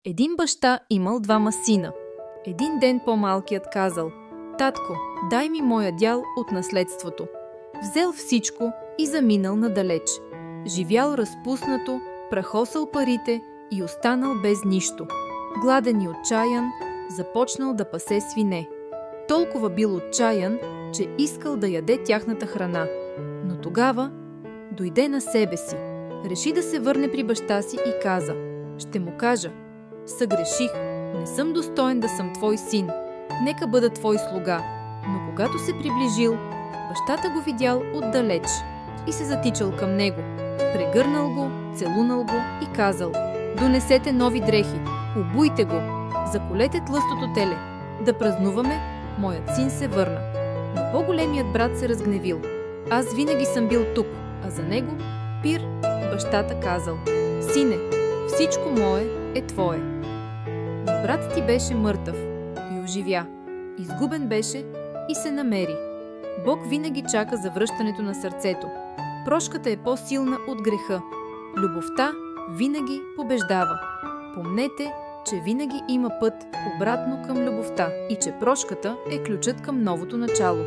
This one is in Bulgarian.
Един баща имал двама сина. Един ден по-малкият казал: „Татко, дай ми моя дял от наследството“. Взел всичко и заминал надалеч. Живял разпуснато, прахосал парите и останал без нищо. Гладен и отчаян, започнал да пасе свине. Толкова бил отчаян, че искал да яде тяхната храна. Но тогава дойде на себе си. Реши да се върне при баща си и каза: „Ще му кажа: съгреших, не съм достоен да съм твой син, нека бъда твой слуга“. Но когато се приближил, бащата го видял отдалеч и се затичал към него. Прегърнал го, целунал го и казал: „Донесете нови дрехи, обуйте го, заколете тлъстото теле, да празнуваме, моят син се върна“. Но по-големият брат се разгневил: „Аз винаги съм бил тук“, а за него пир бащата казал: „Сине, всичко мое е твое“. Но брат ти беше мъртъв и оживя, изгубен беше и се намери. Бог винаги чака за връщането на сърцето. Прошката е по-силна от греха. Любовта винаги побеждава. Помнете, че винаги има път обратно към любовта и че прошката е ключът към новото начало.